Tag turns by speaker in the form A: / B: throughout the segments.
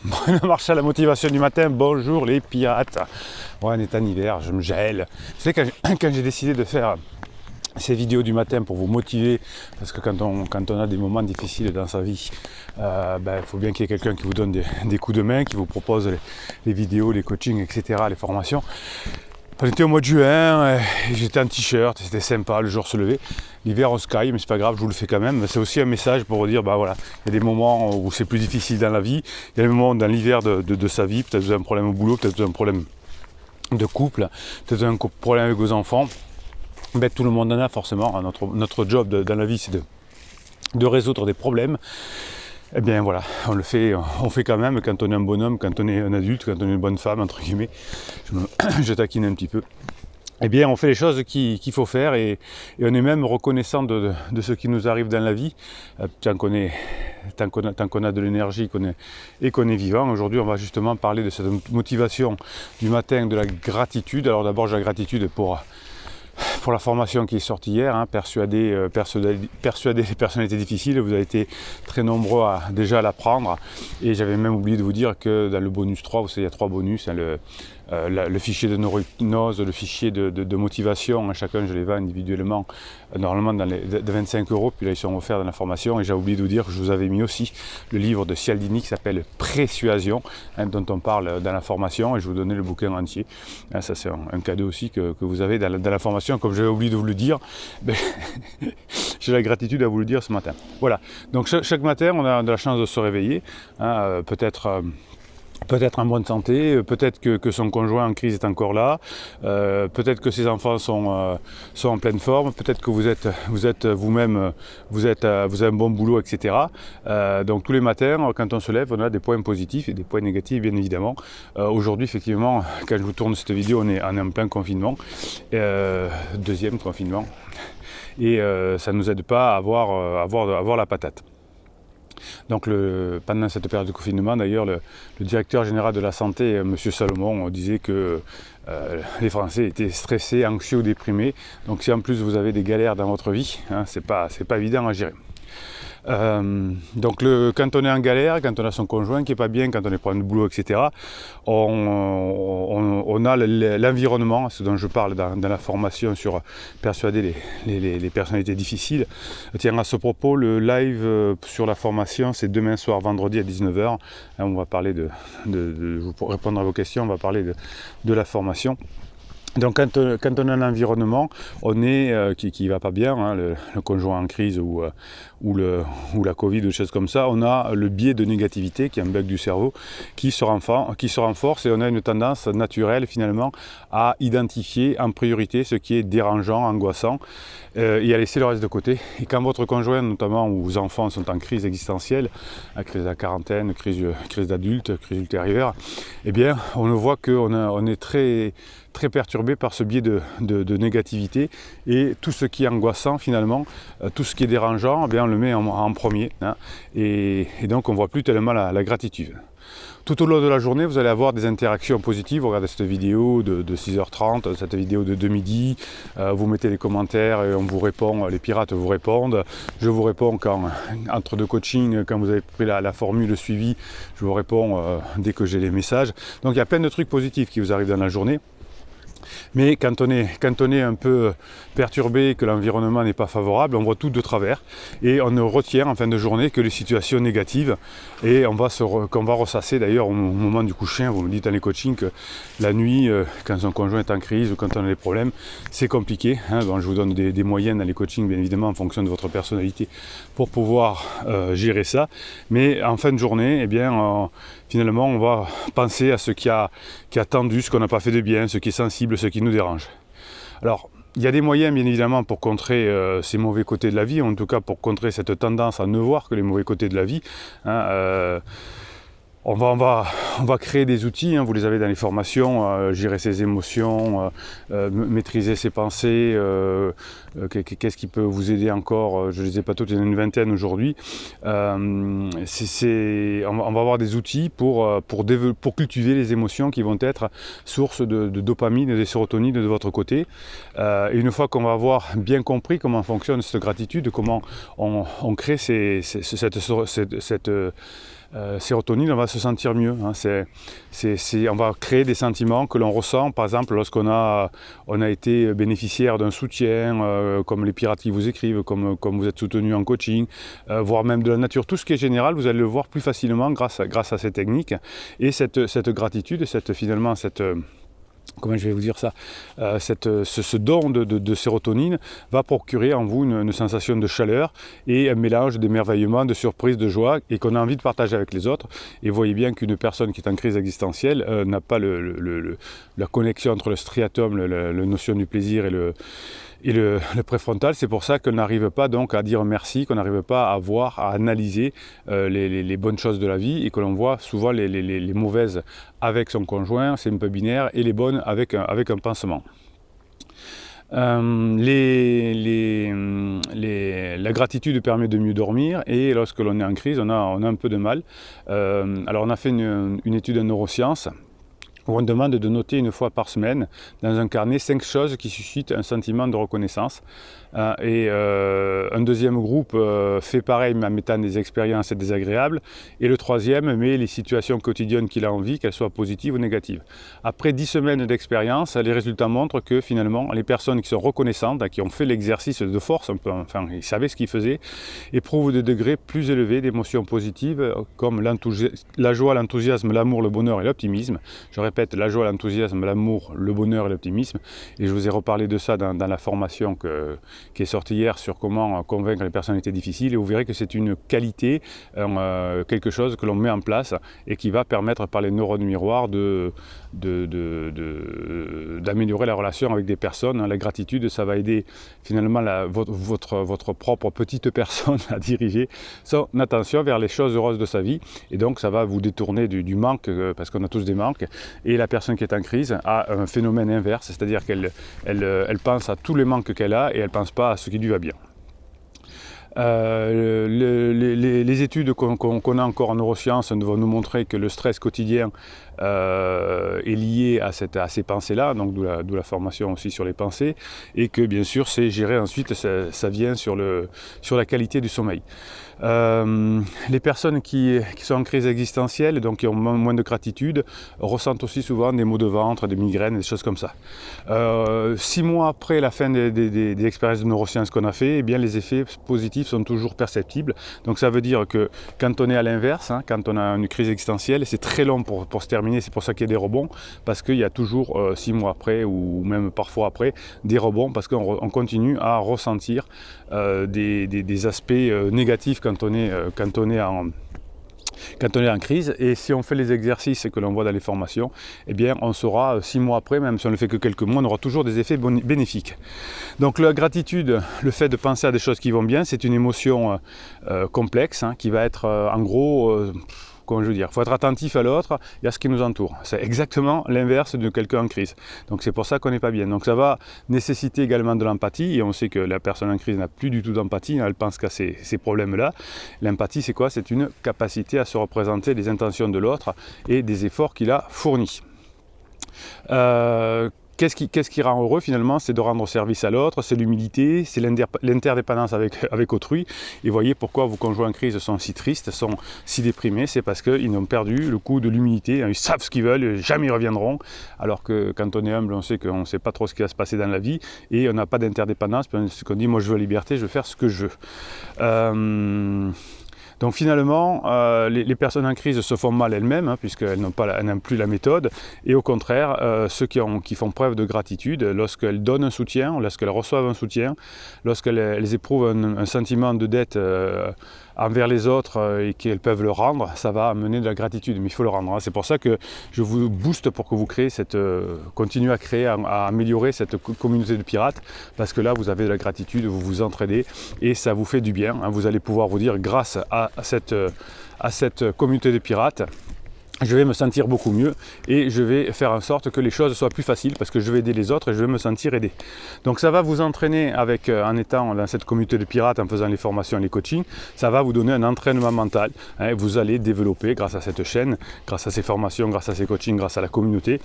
A: Bonne marche à la motivation du matin, bonjour les pirates. Ouais, on est en hiver, je me gèle. C'est quand j'ai décidé de faire ces vidéos du matin pour vous motiver, parce que quand on a des moments difficiles dans sa vie, il faut bien qu'il y ait quelqu'un qui vous donne des coups de main, qui vous propose les vidéos, les coachings, etc., les formations. On était au mois de juin, j'étais en t-shirt, c'était sympa, le jour se levait. L'hiver on se caille, mais c'est pas grave, je vous le fais quand même. C'est aussi un message pour vous dire, voilà, il y a des moments où c'est plus difficile dans la vie, il y a des moments dans l'hiver de sa vie, peut-être vous avez un problème au boulot, peut-être vous avez un problème de couple, peut-être vous avez un problème avec vos enfants. Tout le monde en a forcément, notre job dans la vie c'est de résoudre des problèmes. Eh bien voilà, on fait quand même quand on est un bonhomme, quand on est un adulte, quand on est une bonne femme, entre guillemets, je taquine un petit peu. Eh bien on fait les choses qu'il faut faire et on est même reconnaissant de ce qui nous arrive dans la vie, tant qu'on a de l'énergie et qu'on est vivant. Aujourd'hui on va justement parler de cette motivation du matin, de la gratitude. Alors d'abord j'ai la gratitude pour la formation qui est sortie hier, persuader les personnalités difficiles. Vous avez été très nombreux déjà à l'apprendre et j'avais même oublié de vous dire que dans le bonus 3, vous savez, il y a 3 bonus, le fichier de neurohypnose, le fichier de motivation, chacun je les vends individuellement, normalement de 25 €, puis là ils sont offerts dans la formation. Et j'ai oublié de vous dire que je vous avais mis aussi le livre de Cialdini qui s'appelle Persuasion, dont on parle dans la formation, et je vous donnais le bouquin entier. Ça c'est un cadeau aussi que vous avez dans la formation, comme j'avais oublié de vous le dire. J'ai la gratitude à vous le dire ce matin. Voilà, donc chaque matin on a de la chance de se réveiller, peut-être en bonne santé, peut-être que son conjoint en crise est encore là, peut-être que ses enfants sont en pleine forme, peut-être que vous êtes vous-même, vous avez un bon boulot, etc. Donc tous les matins, quand on se lève, on a des points positifs et des points négatifs, bien évidemment. Aujourd'hui, effectivement, quand je vous tourne cette vidéo, on est en plein confinement, deuxième confinement, et ça ne nous aide pas à avoir la patate. Donc pendant cette période de confinement, d'ailleurs, le directeur général de la santé, M. Salomon, disait que les Français étaient stressés, anxieux ou déprimés. Donc si en plus vous avez des galères dans votre vie, c'est pas évident à gérer. Donc quand on est en galère, quand on a son conjoint qui n'est pas bien, quand on est problème de boulot, etc., on a l'environnement, ce dont je parle dans la formation sur persuader les personnalités difficiles. Tiens, à ce propos, le live sur la formation, c'est demain soir, vendredi à 19 h. On va parler pour répondre à vos questions, on va parler de la formation. Donc quand on a un environnement qui va pas bien, le conjoint en crise ou la Covid ou des choses comme ça, on a le biais de négativité qui est un bug du cerveau qui se renforce, et on a une tendance naturelle finalement à identifier en priorité ce qui est dérangeant, angoissant, et à laisser le reste de côté. Et quand votre conjoint notamment ou vos enfants sont en crise existentielle, crise de la quarantaine, crise d'adulte, crise ultérieure, eh bien on voit qu'on est très perturbé par ce biais de négativité, et tout ce qui est angoissant finalement, tout ce qui est dérangeant, eh bien on le met en premier, et donc on ne voit plus tellement la gratitude. Tout au long de la journée, vous allez avoir des interactions positives. Vous regardez cette vidéo de 6h30, cette vidéo de midi, vous mettez les commentaires et on vous répond, les pirates vous répondent. Je vous réponds entre deux coachings, quand vous avez pris la formule suivie, je vous réponds dès que j'ai les messages. Donc il y a plein de trucs positifs qui vous arrivent dans la journée. Mais quand on est un peu perturbé, que l'environnement n'est pas favorable, on voit tout de travers et on ne retient en fin de journée que les situations négatives, et qu'on va ressasser d'ailleurs au moment du coucher. Vous me dites dans les coachings que la nuit, quand son conjoint est en crise ou quand on a des problèmes, c'est compliqué. Bon, je vous donne des moyens dans les coachings, bien évidemment, en fonction de votre personnalité pour pouvoir gérer ça. Mais en fin de journée, eh bien, finalement, on va penser à ce qui a tendu, ce qu'on n'a pas fait de bien, ce qui est sensible, ce qui nous dérange. Alors, il y a des moyens, bien évidemment, pour contrer ces mauvais côtés de la vie, en tout cas pour contrer cette tendance à ne voir que les mauvais côtés de la vie. On va créer des outils, vous les avez dans les formations, gérer ses émotions, maîtriser ses pensées, qu'est-ce qui peut vous aider encore, je ne les ai pas toutes, il y en a une vingtaine aujourd'hui. On va avoir des outils pour cultiver les émotions qui vont être source de dopamine et de sérotonine de votre côté. Et une fois qu'on va avoir bien compris comment fonctionne cette gratitude, comment on crée cette sérotonine, on va se sentir mieux. Hein. On va créer des sentiments que l'on ressent, par exemple, lorsqu'on a été bénéficiaire d'un soutien, comme les pirates qui vous écrivent, comme vous êtes soutenu en coaching, voire même de la nature. Tout ce qui est général, vous allez le voir plus facilement grâce à ces techniques. Et cette gratitude, comment je vais vous dire ça, ce don de sérotonine va procurer en vous une sensation de chaleur et un mélange d'émerveillement, de surprise, de joie et qu'on a envie de partager avec les autres. Et vous voyez bien qu'une personne qui est en crise existentielle n'a pas la connexion entre le striatum, la notion du plaisir et le préfrontal. C'est pour ça qu'on n'arrive pas donc à dire merci, qu'on n'arrive pas à voir, à analyser les bonnes choses de la vie et que l'on voit souvent les mauvaises avec son conjoint, c'est un peu binaire, et les bonnes avec un pansement. La gratitude permet de mieux dormir et lorsque l'on est en crise, on a un peu de mal. Alors on a fait une étude en neurosciences où on demande de noter une fois par semaine dans un carnet 5 choses qui suscitent un sentiment de reconnaissance. Un deuxième groupe fait pareil mais en mettant des expériences désagréables. Et le troisième met les situations quotidiennes qu'il a envie, qu'elles soient positives ou négatives. Après 10 semaines d'expérience, les résultats montrent que finalement les personnes qui sont reconnaissantes, qui ont fait l'exercice de force, ils savaient ce qu'ils faisaient, éprouvent des degrés plus élevés d'émotions positives comme la joie, l'enthousiasme, l'amour, le bonheur et l'optimisme. Je répète, la joie, l'enthousiasme, l'amour, le bonheur et l'optimisme. Et je vous ai reparlé de ça dans la formation qui est sortie hier sur comment convaincre les personnalités difficiles. Et vous verrez que c'est une qualité, quelque chose que l'on met en place et qui va permettre par les neurones miroirs d'améliorer la relation avec des personnes. La gratitude, ça va aider finalement votre propre petite personne à diriger son attention vers les choses heureuses de sa vie. Et donc ça va vous détourner du manque, parce qu'on a tous des manques. Et la personne qui est en crise a un phénomène inverse, c'est-à-dire qu'elle pense à tous les manques qu'elle a et elle ne pense pas à ce qui lui va bien. Les études qu'on a encore en neurosciences vont nous montrer que le stress quotidien est lié à ces pensées-là, donc d'où la formation aussi sur les pensées, et que bien sûr c'est géré ensuite, ça vient sur la qualité du sommeil. Les personnes qui sont en crise existentielle, donc qui ont moins de gratitude, ressentent aussi souvent des maux de ventre, des migraines, des choses comme ça. 6 mois après la fin des expériences de neurosciences qu'on a fait, eh bien, les effets positifs sont toujours perceptibles. Donc ça veut dire que quand on est à l'inverse, quand on a une crise existentielle, c'est très long pour se terminer, c'est pour ça qu'il y a des rebonds, parce qu'il y a toujours 6 mois après, ou même parfois après, des rebonds, parce qu'on continue à ressentir des aspects négatifs quand on est en crise. Et si on fait les exercices que l'on voit dans les formations, eh bien on saura 6 mois après, même si on ne fait que quelques mois, on aura toujours des effets bénéfiques. Donc la gratitude, le fait de penser à des choses qui vont bien, c'est une émotion complexe qui va être en gros... comment je veux dire, il faut être attentif à l'autre et à ce qui nous entoure. C'est exactement l'inverse de quelqu'un en crise. Donc c'est pour ça qu'on n'est pas bien. Donc ça va nécessiter également de l'empathie et on sait que la personne en crise n'a plus du tout d'empathie, elle pense qu'à ces problèmes-là. L'empathie, c'est quoi? C'est une capacité à se représenter les intentions de l'autre et des efforts qu'il a fournis. Qu'est-ce qui rend heureux finalement? C'est de rendre service à l'autre, c'est l'humilité, c'est l'interdépendance avec autrui. Et voyez pourquoi vos conjoints en crise sont si tristes, sont si déprimés, c'est parce qu'ils ont perdu le coup de l'humilité, ils savent ce qu'ils veulent, jamais ils reviendront. Alors que quand on est humble, on sait qu'on ne sait pas trop ce qui va se passer dans la vie et on n'a pas d'interdépendance, parce qu'on dit moi je veux la liberté, je veux faire ce que je veux. Donc finalement, les personnes en crise se font mal elles-mêmes, puisqu'elles n'ont plus la méthode, et au contraire, ceux qui font preuve de gratitude, lorsqu'elles donnent un soutien, lorsqu'elles reçoivent un soutien, lorsqu'elles éprouvent un sentiment de dette envers les autres et qu'elles peuvent le rendre, ça va amener de la gratitude, mais il faut le rendre. C'est pour ça que je vous booste pour que vous continuez à créer, à améliorer cette communauté de pirates, parce que là vous avez de la gratitude, vous vous entraidez et ça vous fait du bien. Vous allez pouvoir vous dire grâce à cette communauté de pirates, je vais me sentir beaucoup mieux et je vais faire en sorte que les choses soient plus faciles parce que je vais aider les autres et je vais me sentir aidé. Donc ça va vous entraîner en étant dans cette communauté de pirates, en faisant les formations et les coachings, ça va vous donner un entraînement mental. Vous allez développer grâce à cette chaîne, grâce à ces formations, grâce à ces coachings, grâce à la communauté,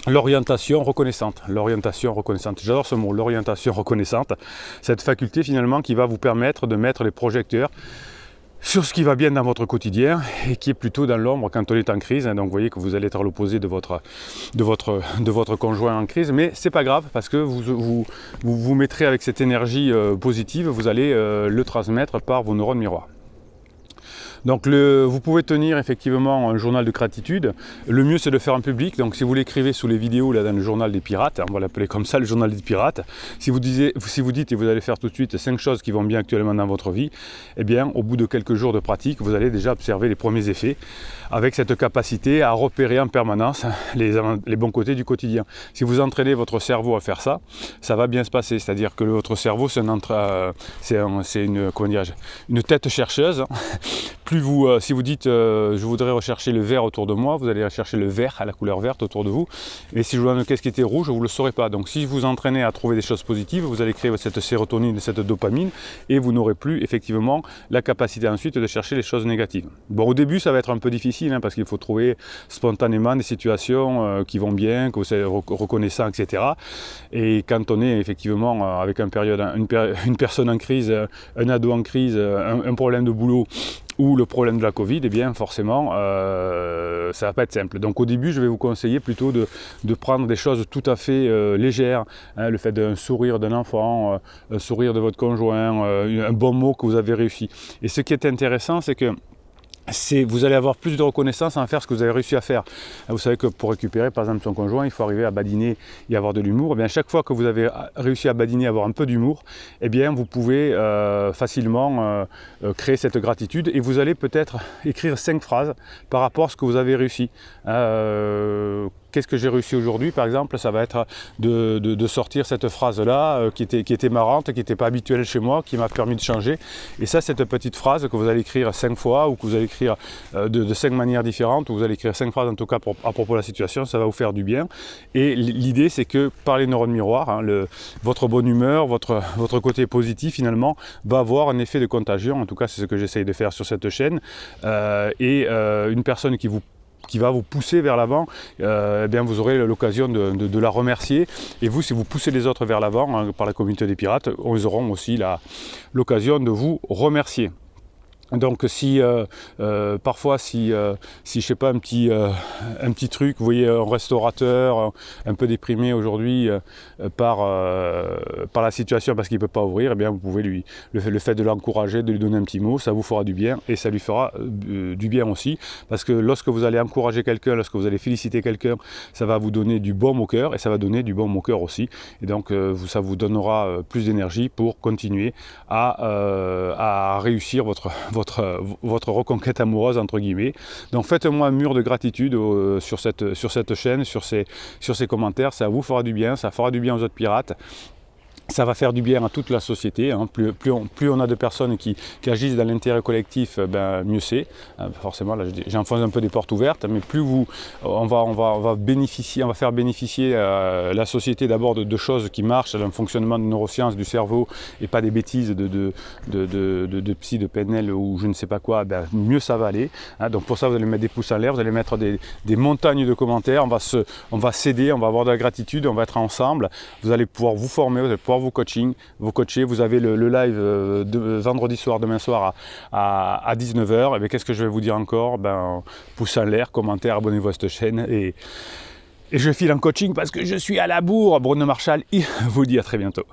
A: l'orientation reconnaissante. L'orientation reconnaissante, j'adore ce mot, l'orientation reconnaissante. Cette faculté finalement qui va vous permettre de mettre les projecteurs sur ce qui va bien dans votre quotidien et qui est plutôt dans l'ombre quand on est en crise. Donc vous voyez que vous allez être à l'opposé de votre conjoint en crise, mais c'est pas grave parce que vous mettrez avec cette énergie positive, vous allez le transmettre par vos neurones miroirs. Donc vous pouvez tenir effectivement un journal de gratitude. Le mieux c'est de le faire en public. Donc si vous l'écrivez sous les vidéos là dans le journal des pirates, on va l'appeler comme ça, le journal des pirates. Si vous dites et vous allez faire tout de suite 5 choses qui vont bien actuellement dans votre vie, eh bien au bout de quelques jours de pratique, vous allez déjà observer les premiers effets avec cette capacité à repérer en permanence les bons côtés du quotidien. Si vous entraînez votre cerveau à faire ça, ça va bien se passer. C'est-à-dire que votre cerveau c'est une tête chercheuse. Si vous dites je voudrais rechercher le vert autour de moi, vous allez rechercher le vert, à la couleur verte autour de vous. Et si je vous donne qu'est-ce qui était rouge, vous ne le saurez pas. Donc si vous entraînez à trouver des choses positives, vous allez créer cette sérotonine, cette dopamine, et vous n'aurez plus effectivement la capacité ensuite de chercher les choses négatives. Bon, au début ça va être un peu difficile parce qu'il faut trouver spontanément des situations qui vont bien, que vous êtes reconnaissant, etc. Et quand on est effectivement avec une personne en crise, un ado en crise, un problème de boulot, ou le problème de la Covid, eh bien forcément, ça ne va pas être simple. Donc au début, je vais vous conseiller plutôt de prendre des choses tout à fait légères. Le fait d'un sourire d'un enfant, un sourire de votre conjoint, un bon mot que vous avez réussi. Et ce qui est intéressant, c'est que vous allez avoir plus de reconnaissance en faire ce que vous avez réussi à faire. Vous savez que pour récupérer par exemple son conjoint, il faut arriver à badiner et avoir de l'humour. Eh bien, chaque fois que vous avez réussi à badiner et avoir un peu d'humour, eh bien, vous pouvez facilement créer cette gratitude et vous allez peut-être écrire 5 phrases par rapport à ce que vous avez réussi. Qu'est-ce que j'ai réussi aujourd'hui, par exemple, ça va être de sortir cette phrase-là qui était marrante, qui n'était pas habituelle chez moi, qui m'a permis de changer. Et ça, cette petite phrase que vous allez écrire 5 fois ou que vous allez écrire de 5 manières différentes, ou vous allez écrire 5 phrases en tout cas à propos de la situation, ça va vous faire du bien. Et l'idée, c'est que par les neurones miroirs, votre bonne humeur, votre côté positif, finalement, va avoir un effet de contagion. En tout cas, c'est ce que j'essaye de faire sur cette chaîne. Une personne qui va vous pousser vers l'avant, eh bien vous aurez l'occasion de la remercier. Et vous, si vous poussez les autres vers l'avant par la communauté des pirates, ils auront aussi l'occasion de vous remercier. Donc parfois si je sais pas un petit truc, vous voyez un restaurateur un peu déprimé aujourd'hui par la situation parce qu'il ne peut pas ouvrir, eh bien vous pouvez le fait de l'encourager, de lui donner un petit mot, ça vous fera du bien et ça lui fera du bien aussi, parce que lorsque vous allez encourager quelqu'un, lorsque vous allez féliciter quelqu'un, ça va vous donner du baume au cœur et ça va donner du baume au cœur aussi, et donc ça vous donnera plus d'énergie pour continuer à réussir votre reconquête amoureuse entre guillemets. Donc faites-moi un mur de gratitude sur cette chaîne, sur ces commentaires, ça vous fera du bien, ça fera du bien aux autres pirates. Ça va faire du bien à toute la société. Plus on a de personnes qui agissent dans l'intérêt collectif, mieux c'est. Forcément, là, j'enfonce un peu des portes ouvertes, mais plus on va faire bénéficier la société d'abord de choses qui marchent, d'un fonctionnement de neurosciences du cerveau et pas des bêtises de psy, de PNL ou je ne sais pas quoi. Mieux ça va aller. Donc pour ça, vous allez mettre des pouces en l'air, vous allez mettre des montagnes de commentaires. On va s'aider, on va avoir de la gratitude, on va être ensemble. Vous allez pouvoir vous former, vous allez pouvoir vous coacher. Vous avez le live de vendredi soir, demain soir à 19h. Et qu'est-ce que je vais vous dire encore? Pouce en l'air, commentaire, abonnez-vous à cette chaîne. Et je file en coaching parce que je suis à la bourre. Bruno Marchal, il vous dit à très bientôt.